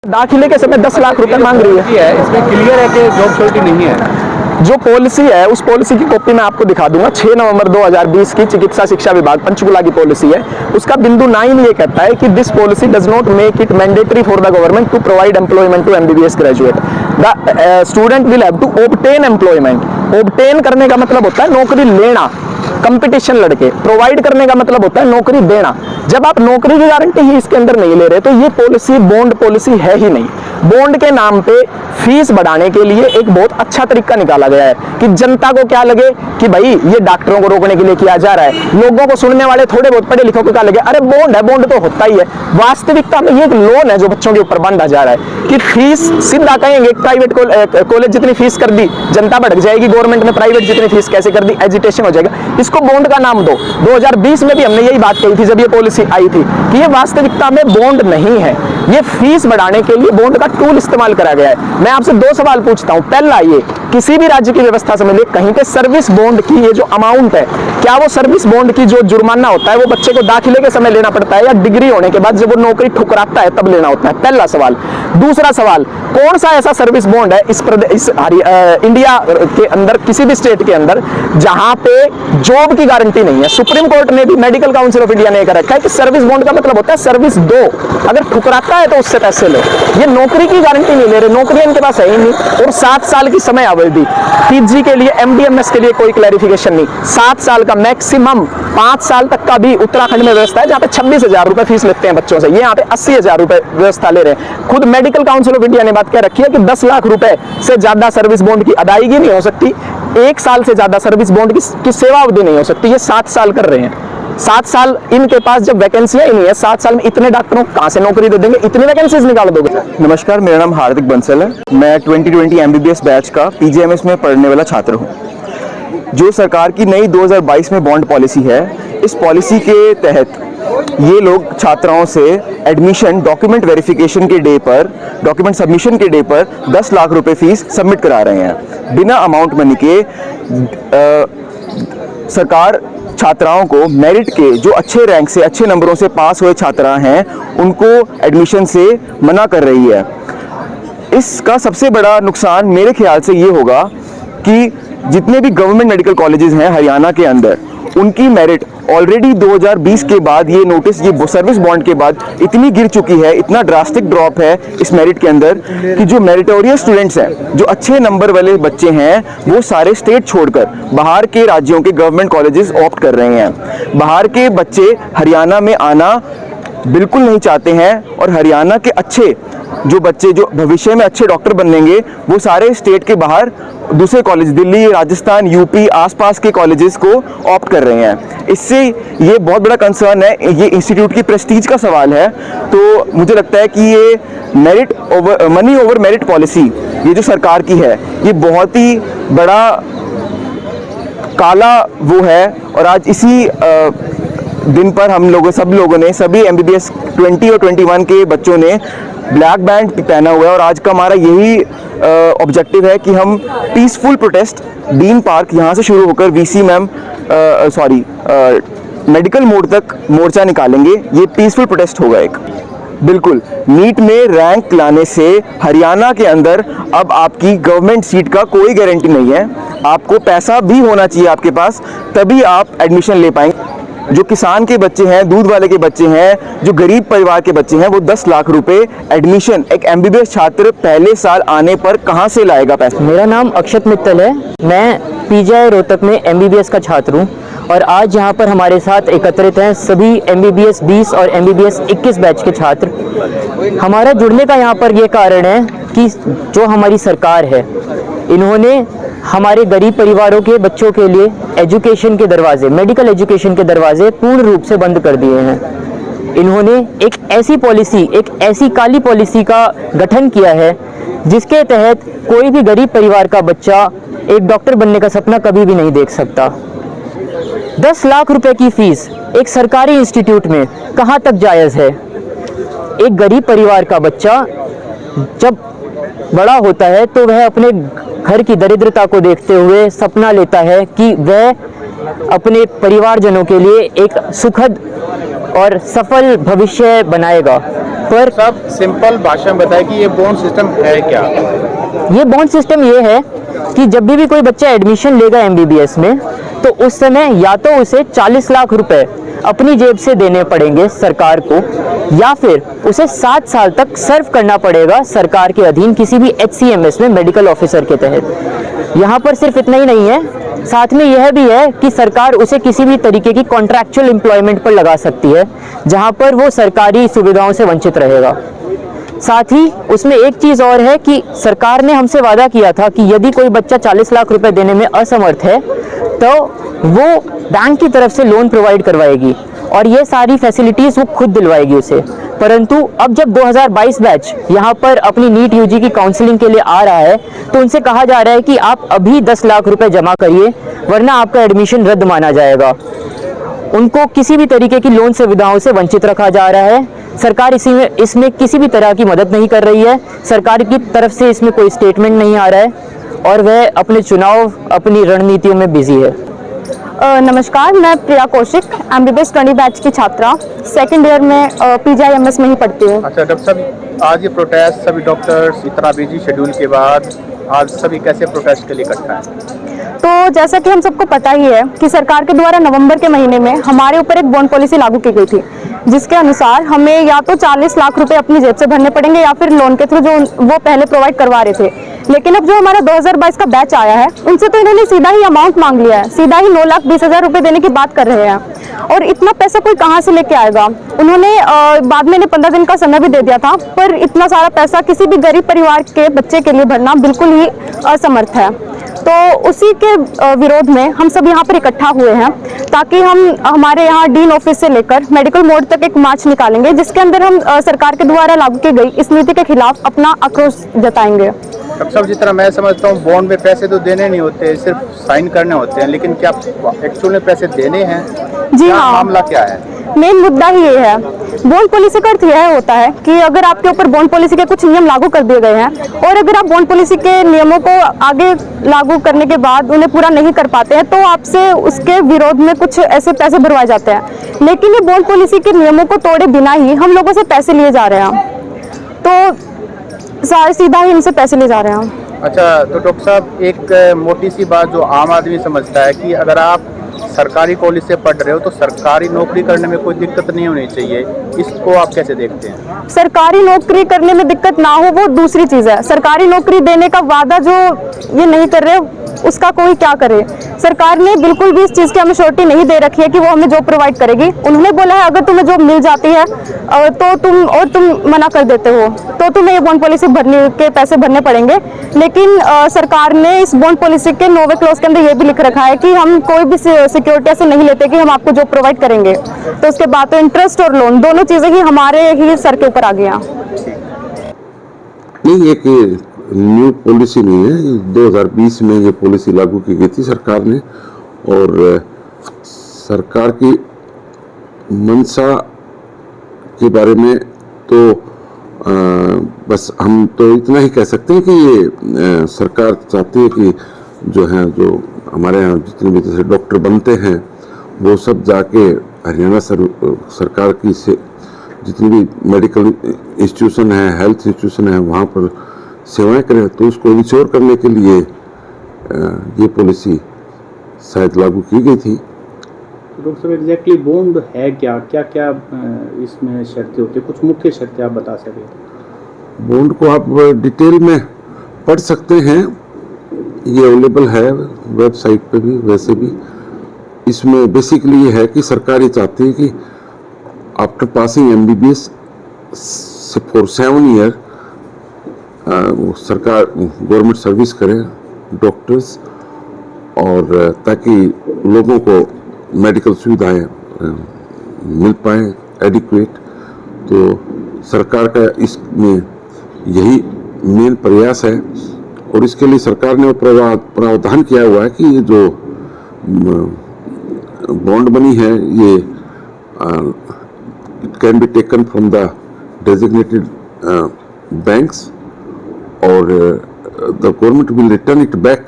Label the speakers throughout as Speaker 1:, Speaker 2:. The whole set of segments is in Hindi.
Speaker 1: दाखिले के समय 10 लाख रुपए मांग रही है।
Speaker 2: इसमें क्लियर है कि जॉब सिक्योरिटी नहीं है।
Speaker 1: जो पॉलिसी है उस पॉलिसी की कॉपी मैं आपको दिखा दूंगा। 6 नवंबर 2020 की चिकित्सा शिक्षा विभाग पंचकुला की पॉलिसी है। उसका बिंदु 9 ये कहता है कि this policy does not make it mandatory for the government to provide employment to MBBS graduate. The student will have to obtain employment. Obtain करने का मतलब होता है नौकरी लेना, कंपटीशन लड़के। प्रोवाइड करने का मतलब होता है नौकरी देना। जब आप नौकरी की गारंटी ही इसके अंदर नहीं ले रहे तो ये पॉलिसी बॉन्ड पॉलिसी है ही नहीं। बॉन्ड के नाम पे फीस बढ़ाने के लिए एक बहुत अच्छा तरीका निकाला गया है कि जनता को क्या लगे कि भाई ये डॉक्टरों को रोकने के लिए किया जा रहा है। लोगों को, सुनने वाले थोड़े बहुत पढ़े लिखों को क्या लगे, अरे बॉन्ड है, बॉन्ड तो होता ही है। वास्तविकता में ये एक लोन है जो बच्चों के ऊपर बांधा जा रहा है कि फीस सीधा कहेंगे प्राइवेट कॉलेज जितनी फीस कर दी जनता भड़क जाएगी, गवर्नमेंट में प्राइवेट जितनी फीस कैसे कर दी, एजिटेशन हो जाएगा। इसको बॉन्ड का नाम दो। 2020 में भी हमने यही बात कही थी जब ये पॉलिसी आई थी कि ये वास्तविकता में बॉन्ड नहीं है, ये फीस बढ़ाने के लिए बॉन्ड का टूल इस्तेमाल करा गया है। मैं आपसे 2 सवाल पूछता हूं। पहला, ये किसी भी राज्य की व्यवस्था से मिले कहीं पे सर्विस बॉन्ड की ये जो अमाउंट है, क्या वो सर्विस बॉन्ड की जो जुर्माना होता है वो बच्चे को दाखिले के समय लेना पड़ता है या डिग्री होने के बाद जब वो नौकरी ठुकराता है तब लेना होता है? पहला सवाल। दूसरा सवाल, कौन सा ऐसा सर्विस बॉन्ड है इस इंडिया के अंदर, किसी भी स्टेट के अंदर, जहां पे जॉब की गारंटी नहीं है? सुप्रीम कोर्ट ने भी, मेडिकल काउंसिल ऑफ इंडिया ने कह रखा है कि सर्विस बॉन्ड का मतलब होता है सर्विस दो, अगर ठुकराता है तो उससे पैसे लो। ये नौकरी की गारंटी नहीं ले रहे, नौकरी इनके पास है ही नहीं। और 7 साल की समय अवधि, पीजी के लिए, एमडीएमएस के लिए कोई क्लैरिफिकेशन नहीं। 7 साल का मैक्सिमम, 5 साल तक का भी उत्तराखंड में व्यवस्था है जहां पे 26,000 रुपए फीस लेते हैं बच्चों से, ये यहाँ पे 80,000 रुपए व्यवस्था ले रहे हैं। खुद मेडिकल काउंसिल ऑफ इंडिया ने बात कह रखी है कि 10 लाख रुपए से ज्यादा सर्विस बॉन्ड की अदायगी नहीं हो सकती, 1 साल से ज्यादा सर्विस बॉन्ड की सेवा अवधि नहीं हो सकती। ये 7 साल कर रहे हैं। 7 साल इनके पास जब वैकेंसियां ही नहीं है, 7 साल में इतने डॉक्टरों को कहां से नौकरी दे देंगे, इतनी वैकेंसीज निकाल दोगे?
Speaker 3: नमस्कार, मेरा नाम हार्दिक बंसल है। मैं 2020 एमबीबीएस बैच का पीजीएमएस में पढ़ने वाला छात्र हूं। जो सरकार की नई 2022 में बॉन्ड पॉलिसी है, इस पॉलिसी के तहत ये लोग छात्राओं से एडमिशन डॉक्यूमेंट वेरिफिकेशन के डे पर, डॉक्यूमेंट सबमिशन के डे पर 10 लाख रुपए फीस सबमिट करा रहे हैं बिना अमाउंट मनी के। सरकार छात्राओं को मेरिट के, जो अच्छे रैंक से, अच्छे नंबरों से पास हुए छात्रा हैं, उनको एडमिशन से मना कर रही है। इसका सबसे बड़ा नुकसान मेरे ख्याल से ये होगा कि जितने भी गवर्नमेंट मेडिकल कॉलेजेस हैं हरियाणा के अंदर, उनकी मेरिट ऑलरेडी 2020 के बाद, ये नोटिस, ये सर्विस बॉन्ड के बाद इतनी गिर चुकी है, इतना ड्रास्टिक ड्रॉप है इस मेरिट के अंदर कि जो मेरिटोरियस स्टूडेंट्स हैं, जो अच्छे नंबर वाले बच्चे हैं, वो सारे स्टेट छोड़कर बाहर के राज्यों के गवर्नमेंट कॉलेजेस ऑप्ट कर रहे हैं। बाहर के बच्चे हरियाणा में आना बिल्कुल नहीं चाहते हैं और हरियाणा के अच्छे जो बच्चे, जो भविष्य में अच्छे डॉक्टर बनेंगे, वो सारे स्टेट के बाहर दूसरे कॉलेज, दिल्ली, राजस्थान, यूपी, आसपास के कॉलेजेस को ऑप्ट कर रहे हैं। इससे ये बहुत बड़ा कंसर्न है, ये इंस्टीट्यूट की प्रेस्टीज का सवाल है। तो मुझे लगता है कि ये merit over, money over merit policy, ये जो सरकार की है, ये बहुत ही बड़ा काला वो है। और आज इसी दिन पर हम लोगों, सब लोगों ने, सभी एमबीबीएस 20 और 21 के बच्चों ने ब्लैक बैंड पहना हुआ है और आज का हमारा यही ऑब्जेक्टिव है कि हम पीसफुल प्रोटेस्ट डीन पार्क यहाँ से शुरू होकर वीसी मैम मेडिकल मोड तक मोर्चा निकालेंगे। ये पीसफुल प्रोटेस्ट होगा एक। बिल्कुल, नीट में रैंक लाने से हरियाणा के अंदर अब आपकी गवर्नमेंट सीट का कोई गारंटी नहीं है। आपको पैसा भी होना चाहिए आपके पास, तभी आप एडमिशन ले पाएंगे। जो किसान के बच्चे हैं, दूध वाले के बच्चे हैं, जो गरीब परिवार के बच्चे हैं, वो 10 लाख रुपए एडमिशन एक एमबीबीएस छात्र पहले साल आने पर कहां से लाएगा पैसा?
Speaker 4: मेरा नाम अक्षत मित्तल है। मैं पीजीआई रोहतक में एमबीबीएस का छात्र हूं और आज यहाँ पर हमारे साथ एकत्रित हैं सभी एमबीबीएस 20 और एमबीबीएस 21 बैच के छात्र। हमारा जुड़ने का यहाँ पर ये कारण है कि जो हमारी सरकार है, इन्होंने हमारे गरीब परिवारों के बच्चों के लिए एजुकेशन के दरवाजे, मेडिकल एजुकेशन के दरवाजे पूर्ण रूप से बंद कर दिए हैं। इन्होंने एक ऐसी पॉलिसी, एक ऐसी काली पॉलिसी का गठन किया है जिसके तहत कोई भी गरीब परिवार का बच्चा एक डॉक्टर बनने का सपना कभी भी नहीं देख सकता। 10 लाख रुपए की फीस एक सरकारी इंस्टीट्यूट में कहाँ तक जायज़ है? एक गरीब परिवार का बच्चा जब बड़ा होता है तो वह अपने घर की दरिद्रता को देखते हुए सपना लेता है कि वह अपने परिवारजनों के लिए एक सुखद और सफल भविष्य बनाएगा। पर
Speaker 2: सब सिंपल भाषा में बताएं कि ये बॉन्ड सिस्टम है क्या?
Speaker 4: ये बॉन्ड सिस्टम ये है कि जब भी कोई बच्चा एडमिशन लेगा एमबीबीएस में, तो उस समय या तो उसे 40 लाख रुपए अपनी जेब से देने पड़ेंगे सरकार को, या फिर उसे 7 साल तक सर्व करना पड़ेगा सरकार के अधीन किसी भी HCMS में मेडिकल ऑफिसर के तहत। यहाँ पर सिर्फ इतना ही नहीं है, साथ में यह भी है कि सरकार उसे किसी भी तरीके की कॉन्ट्रैक्चुअल एम्प्लॉयमेंट पर लगा सकती है, जहाँ पर वो सरकारी सुविधाओं से वंचित रहेगा। साथ ही उसमें एक चीज़ और है कि सरकार ने हमसे वादा किया था कि यदि कोई बच्चा 40 लाख रुपए देने में असमर्थ है तो वो बैंक की तरफ से लोन प्रोवाइड करवाएगी और ये सारी फैसिलिटीज़ वो खुद दिलवाएगी उसे। परंतु अब जब 2022 बैच यहाँ पर अपनी नीट यूजी की काउंसलिंग के लिए आ रहा है, तो उनसे कहा जा रहा है कि आप अभी 10 लाख रुपए जमा करिए, वरना आपका एडमिशन रद्द माना जाएगा। उनको किसी भी तरीके की लोन सुविधाओं से वंचित रखा जा रहा है। सरकार इसमें किसी भी तरह की मदद नहीं कर रही है। सरकार की तरफ से इसमें कोई स्टेटमेंट नहीं आ रहा है और वह अपने चुनाव, अपनी रणनीतियों में बिजी है।
Speaker 5: नमस्कार, मैं प्रिया कौशिक, MBBS 20 बैच की छात्रा, सेकंड ईयर में PGIMS में ही पढ़ती हूँ।
Speaker 2: अच्छा डॉक्टर साहब, आज ये प्रोटेस्ट सभी डॉक्टर्स इतना बिजी शेड्यूल के बाद आज सभी कैसे प्रोटेस्ट के लिए इकट्ठा है?
Speaker 5: तो जैसा कि हम सबको पता ही है कि सरकार के द्वारा नवंबर के महीने में हमारे ऊपर एक बॉन्ड पॉलिसी लागू की गई थी, जिसके अनुसार हमें या तो 40 लाख रुपए अपनी जेब से भरने पड़ेंगे या फिर लोन के थ्रू जो वो पहले प्रोवाइड करवा रहे थे। लेकिन अब जो हमारा 2022 का बैच आया है, उनसे तो इन्होंने सीधा ही अमाउंट मांग लिया है, सीधा ही 9,20,000 रुपए देने की बात कर रहे हैं। और इतना पैसा कोई कहाँ से लेके आएगा? उन्होंने बाद में इन्हें 15 दिन का समय भी दे दिया था, पर इतना सारा पैसा किसी भी गरीब परिवार के बच्चे के लिए भरना बिल्कुल ही असमर्थ है। तो उसी के विरोध में हम सब यहाँ पर इकट्ठा हुए हैं, ताकि हम हमारे यहाँ डीन ऑफिस से लेकर मेडिकल मोड़ तक एक मार्च निकालेंगे, जिसके अंदर हम सरकार के द्वारा लागू की गई इस नीति के खिलाफ अपना आक्रोश जताएंगे।
Speaker 2: डॉक्टर साहब, जिस तरह मैं समझता हूँ बॉन्ड में पैसे तो देने नहीं होते, सिर्फ साइन करने होते हैं, लेकिन क्या एक्चुअल में पैसे देने हैं?
Speaker 5: जी हाँ,
Speaker 2: मामला क्या है?
Speaker 5: मेन मुद्दा ही ये है। बॉन्ड पॉलिसी का अर्थ यह होता है कि अगर आपके ऊपर बॉन्ड पॉलिसी के कुछ नियम लागू कर दिए गए हैं और अगर आप बॉन्ड पॉलिसी के नियमों को आगे लागू करने के बाद उन्हें पूरा नहीं कर पाते हैं, तो आपसे उसके विरोध में कुछ ऐसे पैसे भरवाए जाते हैं। लेकिन ये बॉन्ड पॉलिसी के नियमों को तोड़े बिना ही हम लोगों से पैसे लिए जा रहे हैं, तो सीधा ही इनसे पैसे लिए जा रहे हैं।
Speaker 2: अच्छा, तो डॉक्टर साहब, एक मोटी सी बात जो आम आदमी समझता है कि अगर आप सरकारी कॉलेज से पढ़ रहे हो तो सरकारी नौकरी करने में कोई दिक्कत नहीं होनी चाहिए, इसको आप कैसे देखते हैं?
Speaker 5: सरकारी नौकरी करने में दिक्कत ना हो वो दूसरी चीज़ है। सरकारी नौकरी देने का वादा जो ये नहीं कर रहे, उसका कोई क्या करे? सरकार ने बिल्कुल भी इस चीज़ की हमें श्योरिटी नहीं दे रखी है कि वो हमें जॉब प्रोवाइड करेगी। उन्होंने बोला है अगर तुम्हें जॉब मिल जाती है तो तुम मना कर देते हो तो तुम्हें ये बॉन्ड पॉलिसी भरने के पैसे भरने पड़ेंगे। लेकिन सरकार ने इस बॉन्ड पॉलिसी के 9वें क्लॉज के अंदर ये भी लिख रखा है कि हम कोई भी सिक्योरिटी ऐसे नहीं लेते कि हम आपको जॉब प्रोवाइड करेंगे। तो उसके बाद तो इंटरेस्ट और लोन दोनों चीज़ें ही हमारे ही सर के ऊपर आ गया।
Speaker 6: नहीं, एक न्यू पॉलिसी नहीं है, 2020 में ये पॉलिसी लागू की गई थी सरकार ने, और सरकार की मंशा के बारे में तो बस हम तो इतना ही कह सकते हैं कि ये सरकार चाहती है कि जो हमारे यहाँ जितने भी जैसे डॉक्टर बनते हैं वो सब जाके हरियाणा सरकार की से जितनी भी मेडिकल इंस्टीट्यूशन है, हेल्थ इंस्टीट्यूशन है, वहाँ पर सेवाएं करें। तो उसको इंश्योर करने के लिए ये पॉलिसी शायद लागू की गई थी।
Speaker 2: डॉक्टर साहब, एग्जैक्टली बॉन्ड है क्या, क्या क्या इसमें शर्तें होती है? कुछ मुख्य शर्तें आप बता सकें?
Speaker 6: बॉन्ड को आप डिटेल में पढ़ सकते हैं, ये अवेलेबल है वेबसाइट पे भी। वैसे भी इसमें बेसिकली ये है कि सरकार ये चाहती है कि after passing MBBS for 7 year सरकार गवर्नमेंट सर्विस करे डॉक्टर्स, और ताकि लोगों को मेडिकल सुविधाएं मिल पाए एडिक्वेट। तो सरकार का इसमें यही मेन प्रयास है, और इसके लिए सरकार ने प्रावधान किया हुआ है कि ये जो बॉन्ड बनी है ये it can be taken from the designated banks और the government will return it back.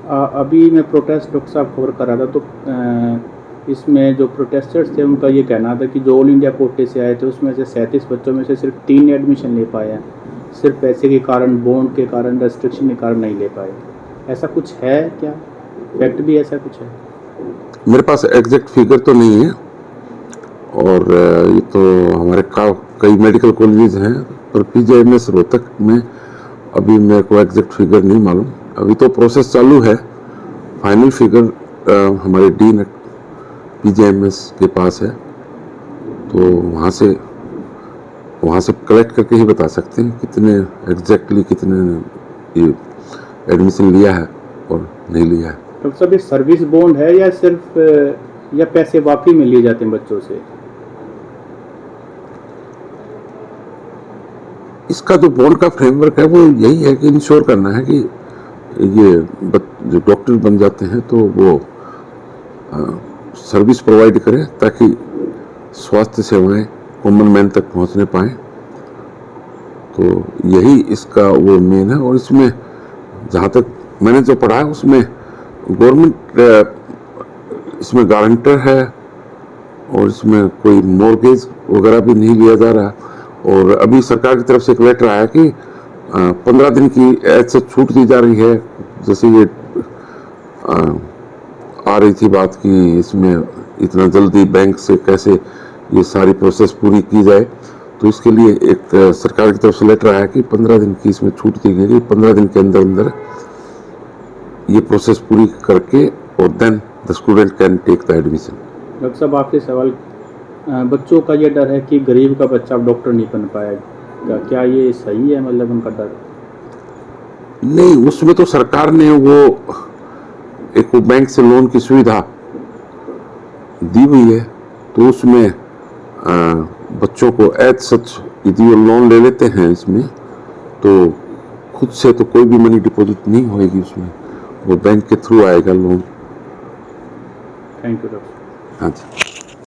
Speaker 2: अभी मैं प्रोटेस्ट डॉक्टर साहब खबर कर रहा था, तो इसमें जो प्रोटेस्टर्स थे उनका ये कहना था कि जो ऑल इंडिया कोटे से आए थे उसमें से 37 बच्चों में से सिर्फ 3 एडमिशन ले पाए हैं, सिर्फ पैसे के कारण, बॉन्ड के कारण, रेस्ट्रिक्शन के कारण नहीं ले पाए। ऐसा कुछ है क्या? फैक्ट भी ऐसा कुछ है?
Speaker 6: मेरे पास एग्जैक्ट फिगर तो नहीं है, और ये तो हमारे कई मेडिकल कॉलेजेस हैं, पर पीजीआईएमएस रोहतक में अभी मेरे को एग्जैक्ट फिगर नहीं मालूम। अभी तो प्रोसेस चालू है। फाइनल फिगर हमारे डीन पीजीआईएमएस के पास है, तो वहाँ से कलेक्ट करके ही बता सकते हैं कितने एग्जैक्टली कितने ये एडमिशन लिया है और नहीं लिया है।
Speaker 2: डॉक्टर साहब, ये सर्विस बॉन्ड है या सिर्फ या पैसे वाकई में लिए जाते हैं बच्चों से?
Speaker 6: इसका जो बॉन्ड का फ्रेमवर्क है वो यही है कि इंश्योर करना है कि ये जो डॉक्टर बन जाते हैं तो वो सर्विस प्रोवाइड करें ताकि स्वास्थ्य सेवाएं कॉमन मैन तक पहुंचने पाएँ। तो यही इसका वो मेन है। और इसमें जहाँ तक मैंने जो पढ़ा है उसमें गवर्नमेंट इसमें गारंटर है, और इसमें कोई मॉर्गेज वगैरह भी नहीं लिया जा रहा। और अभी सरकार की तरफ से एक लेटर आया कि 15 दिन की ऐसे छूट दी जा रही है। जैसे ये आ रही थी बात कि इसमें इतना जल्दी बैंक से कैसे ये सारी प्रोसेस पूरी की जाए, तो इसके लिए एक सरकार की तरफ से लेटर आया कि 15 दिन की इसमें छूट दी गई। 15 दिन के अंदर अंदर ये प्रोसेस पूरी करके और then the student can take the admission.
Speaker 2: Doctor साहब, आपसे सवाल, बच्चों का ये डर है कि गरीब का बच्चा अब डॉक्टर नहीं बन पाएगा, क्या ये सही है? मतलब उनका डर
Speaker 6: नहीं, उसमें तो सरकार ने वो एक बैंक से लोन की सुविधा दी हुई है, तो उसमें बच्चों को एज सच यदि वो लोन ले लेते हैं इसमें, तो खुद से तो कोई भी मनी डिपॉजिट नहीं होएगी उसमें, वो बैंक के थ्रू आएगा लोन।
Speaker 2: Thank you doctor.
Speaker 6: हाँ जी।